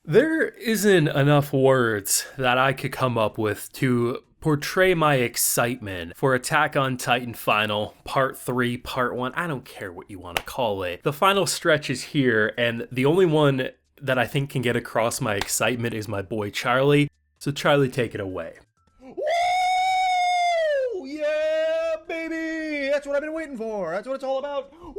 There isn't enough words that I could come up with to portray my excitement for Attack on Titan Final, Part 3, Part 1. I don't care what you want to call it. The final stretch is here, and the only one that I think can get across my excitement is my boy Charlie. So Charlie, take it away. Woo! Yeah, baby! That's what I've been waiting for. That's what it's all about. Woo!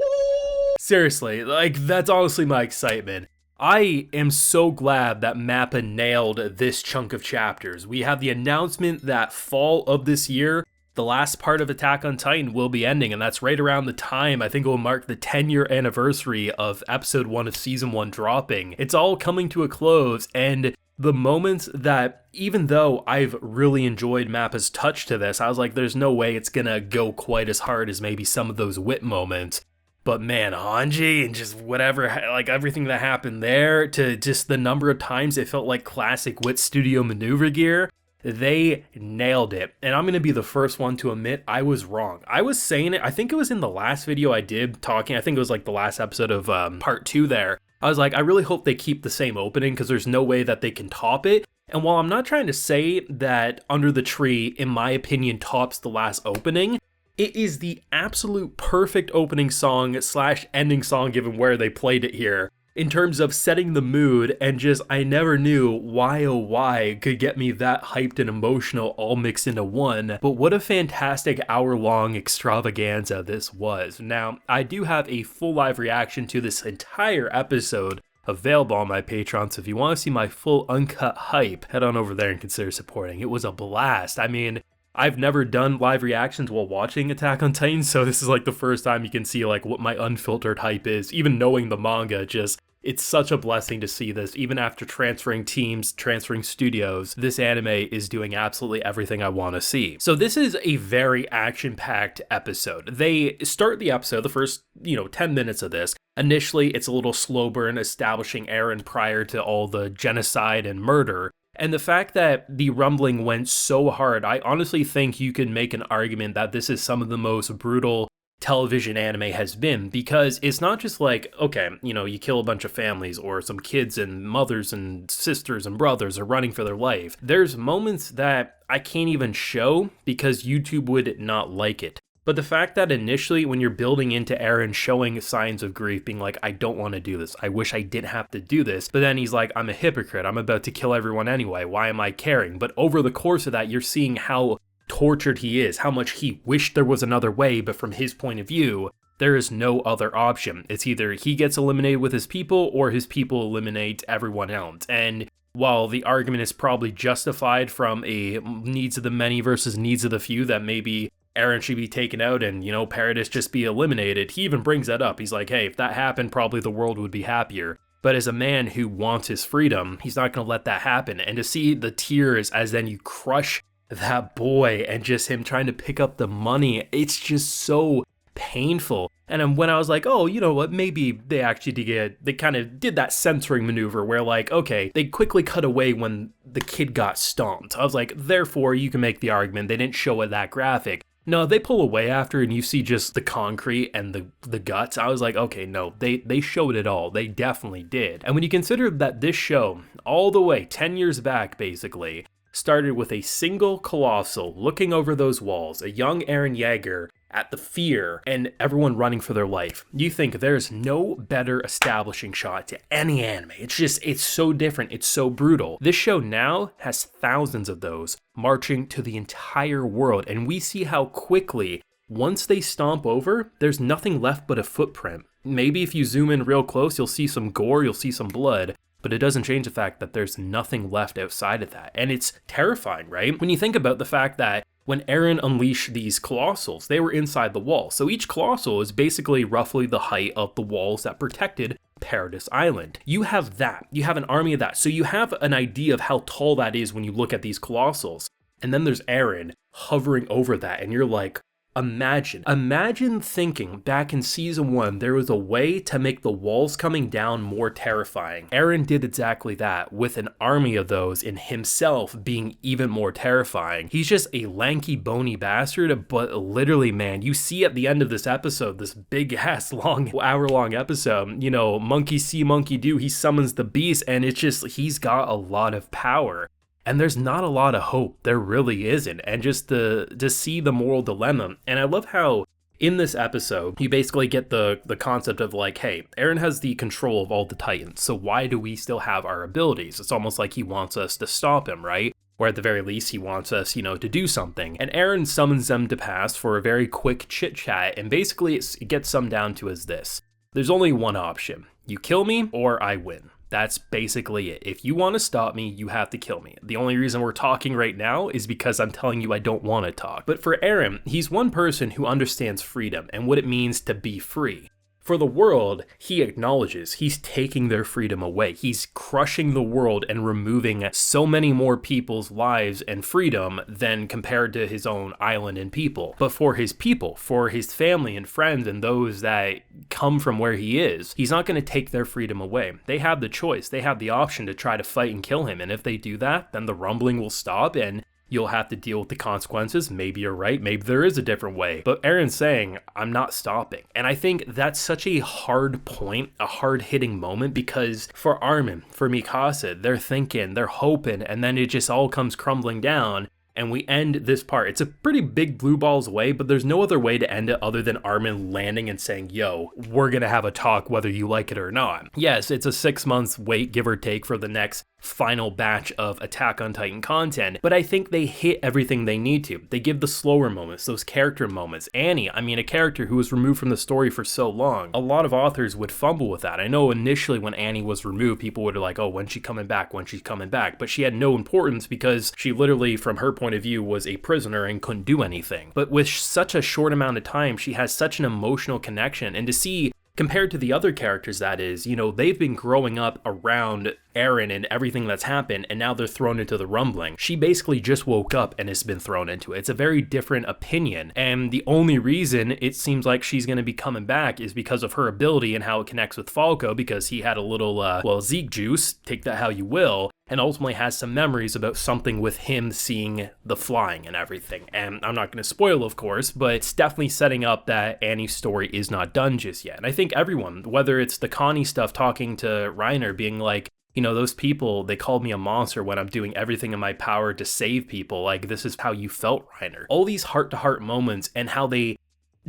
Seriously, that's honestly my excitement. I am so glad that Mappa nailed this chunk of chapters. We have the announcement that fall of this year, the last part of Attack on Titan will be ending, and that's right around the time I think it will mark the 10-year anniversary of episode 1 of season 1 dropping. It's all coming to a close, and the moments that, even though I've really enjoyed Mappa's touch to this, I was like, there's no way it's gonna go quite as hard as maybe some of those wit moments. But man, Hanji and just whatever, like everything that happened there, to just the number of times it felt like classic Wit Studio maneuver gear, they nailed it. And I'm going to be the first one to admit I was wrong. I was saying it, I think it was in the last video I did talking, I think it was like the last episode of part 2 there. I was like, I really hope they keep the same opening because there's no way that they can top it. And while I'm not trying to say that Under the Tree, in my opinion, tops the last opening, it is the absolute perfect opening song / ending song given where they played it here. In terms of setting the mood and just, I never knew why oh why could get me that hyped and emotional all mixed into one. But what a fantastic hour-long extravaganza this was. Now, I do have a full live reaction to this entire episode available on my Patreon, so if you want to see my full uncut hype, head on over there and consider supporting. It was a blast. I mean, I've never done live reactions while watching Attack on Titan, so this is like the first time you can see like what my unfiltered hype is. Even knowing the manga, just, it's such a blessing to see this. Even after transferring teams, transferring studios, this anime is doing absolutely everything I want to see. So this is a very action-packed episode. They start the episode, the first, 10 minutes of this. Initially, it's a little slow burn establishing Eren prior to all the genocide and murder. And the fact that the rumbling went so hard, I honestly think you could make an argument that this is some of the most brutal television anime has been, because it's not just like, okay, you kill a bunch of families or some kids and mothers and sisters and brothers are running for their life. There's moments that I can't even show because YouTube would not like it. But the fact that initially when you're building into Eren showing signs of grief, being like, I don't want to do this. I wish I didn't have to do this. But then he's like, I'm a hypocrite. I'm about to kill everyone anyway. Why am I caring? But over the course of that, you're seeing how tortured he is, how much he wished there was another way. But from his point of view, there is no other option. It's either he gets eliminated with his people or his people eliminate everyone else. And while the argument is probably justified from a needs of the many versus needs of the few, that maybe Eren should be taken out and, Paradis just be eliminated, he even brings that up. He's like, hey, if that happened, probably the world would be happier. But as a man who wants his freedom, he's not going to let that happen. And to see the tears as then you crush that boy and just him trying to pick up the money, it's just so painful. And when I was like, oh, you know what, maybe they actually they kind of did that censoring maneuver where like, okay, they quickly cut away when the kid got stomped. I was like, therefore, you can make the argument they didn't show it that graphic. No, they pull away after and you see just the concrete and the guts. I was like, okay, no, they showed it all. They definitely did. And when you consider that this show, all the way 10 years back, basically, started with a single Colossal looking over those walls, a young Eren Yeager at the fear and everyone running for their life. You think there's no better establishing shot to any anime. It's so different. It's so brutal. This show now has thousands of those marching to the entire world. And we see how quickly, once they stomp over, there's nothing left but a footprint. Maybe if you zoom in real close, you'll see some gore, you'll see some blood. But it doesn't change the fact that there's nothing left outside of that. And it's terrifying, right? When you think about the fact that when Eren unleashed these Colossals, they were inside the wall. So each Colossal is basically roughly the height of the walls that protected Paradis Island. You have that. You have an army of that. So you have an idea of how tall that is when you look at these Colossals. And then there's Eren hovering over that. And you're like, Imagine thinking back in season 1 there was a way to make the walls coming down more terrifying. Eren did exactly that with an army of those and himself being even more terrifying. He's just a lanky, bony bastard, but literally, man, you see at the end of this episode, this big ass long hour-long episode, you know, monkey see, monkey do, he summons the beast, and it's just, he's got a lot of power. And there's not a lot of hope. There really isn't. And just to see the moral dilemma. And I love how in this episode, you basically get the concept of like, hey, Eren has the control of all the Titans. So why do we still have our abilities? It's almost like he wants us to stop him, right? Or at the very least, he wants us, you know, to do something. And Eren summons them to pass for a very quick chit chat. And basically it gets summed down to as this. There's only one option. You kill me or I win. That's basically it. If you want to stop me, you have to kill me. The only reason we're talking right now is because I'm telling you I don't want to talk. But for Eren, he's one person who understands freedom and what it means to be free. For the world, he acknowledges he's taking their freedom away. He's crushing the world and removing so many more people's lives and freedom than compared to his own island and people. But for his people, for his family and friends and those that come from where he is, he's not going to take their freedom away. They have the choice. They have the option to try to fight and kill him. And if they do that, then the rumbling will stop and you'll have to deal with the consequences. Maybe you're right. Maybe there is a different way. But Eren's saying, I'm not stopping. And I think that's such a hard point, a hard-hitting moment, because for Armin, for Mikasa, they're thinking, they're hoping, and then it just all comes crumbling down. And we end this part. It's a pretty big blue balls way, but there's no other way to end it other than Armin landing and saying, yo, we're gonna have a talk whether you like it or not. Yes, it's a 6 months wait, give or take, for the next final batch of Attack on Titan content, but I think they hit everything they need to. They give the slower moments, those character moments. Annie, I mean, a character who was removed from the story for so long. A lot of authors would fumble with that. I know initially when Annie was removed, people would be like, oh, when's she coming back? When's she coming back? But she had no importance because she literally, from her point of view, was a prisoner and couldn't do anything. But with such a short amount of time, she has such an emotional connection, and to see, compared to the other characters, that is, you know, they've been growing up around Eren and everything that's happened, and now they're thrown into the rumbling. She basically just woke up and has been thrown into it. It's a very different opinion, and the only reason it seems like she's going to be coming back is because of her ability and how it connects with Falco, because he had a little, Zeke juice, take that how you will, and ultimately has some memories about something with him seeing the flying and everything. And I'm not going to spoil, of course, but it's definitely setting up that Annie's story is not done just yet. And I think everyone, whether it's the Connie stuff talking to Reiner being like, you know, those people, they called me a monster when I'm doing everything in my power to save people. Like, this is how you felt, Reiner. All these heart-to-heart moments and how they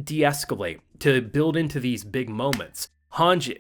de-escalate to build into these big moments. Hanji,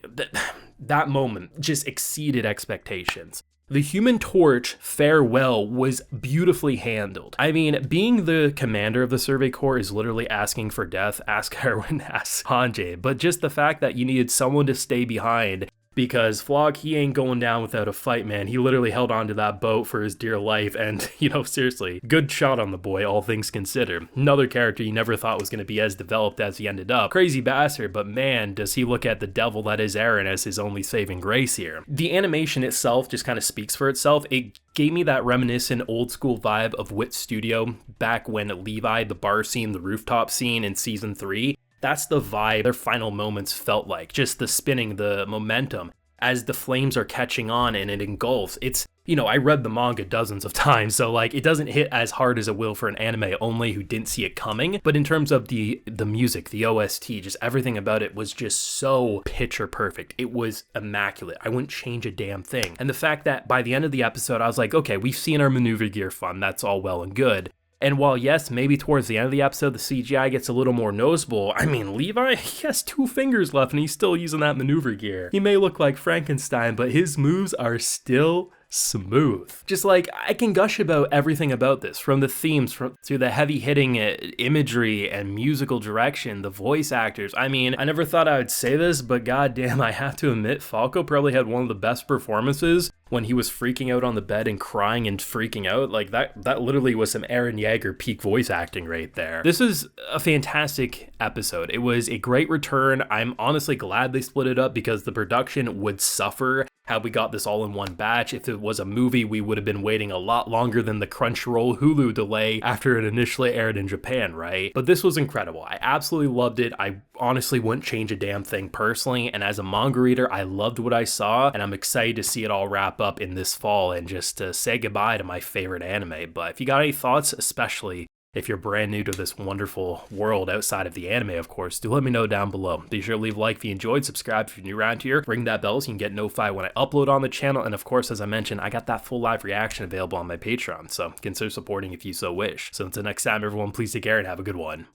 that moment just exceeded expectations. The Human Torch farewell was beautifully handled. I mean, being the commander of the Survey Corps is literally asking for death. Ask Erwin, ask Hanji. But just the fact that you needed someone to stay behind, because Flog, he ain't going down without a fight, man. He literally held onto that boat for his dear life, and, you know, seriously, good shot on the boy, all things considered. Another character you never thought was going to be as developed as he ended up. Crazy bastard, but man, does he look at the devil that is Eren as his only saving grace here. The animation itself just kind of speaks for itself. It gave me that reminiscent old school vibe of Wit Studio back when Levi, the bar scene, the rooftop scene in season 3, that's the vibe their final moments felt like. Just the spinning, the momentum as the flames are catching on and it engulfs. It's, you know, I read the manga dozens of times, so like it doesn't hit as hard as it will for an anime only who didn't see it coming. But in terms of the music, the OST, just everything about it was just so picture perfect. It was immaculate. I wouldn't change a damn thing. And the fact that by the end of the episode, I was like, okay, we've seen our maneuver gear fun. That's all well and good. And while, yes, maybe towards the end of the episode, the CGI gets a little more noticeable, I mean, Levi, he has 2 fingers left and he's still using that maneuver gear. He may look like Frankenstein, but his moves are still smooth. Just like, I can gush about everything about this, from the themes to the heavy hitting imagery and musical direction, the voice actors. I mean, I never thought I would say this, but goddamn, I have to admit, Falco probably had one of the best performances when he was freaking out on the bed and crying and freaking out, like that literally was some Aaron Yeager peak voice acting right there. This was a fantastic episode. It was a great return. I'm honestly glad they split it up because the production would suffer had we got this all in one batch. If it was a movie, we would have been waiting a lot longer than the Crunchyroll Hulu delay after it initially aired in Japan, right? But this was incredible. I absolutely loved it. I honestly wouldn't change a damn thing personally, and as a manga reader, I loved what I saw, and I'm excited to see it all wrap up in this fall and just to say goodbye to my favorite anime. But if you got any thoughts, especially if you're brand new to this wonderful world outside of the anime, of course, do let me know down below. Be sure to leave a like if you enjoyed, subscribe if you're new around here, ring that bell so you can get notified when I upload on the channel, and of course, as I mentioned, I got that full live reaction available on my Patreon, so consider supporting if you so wish. So until next time, everyone, please take care and have a good one.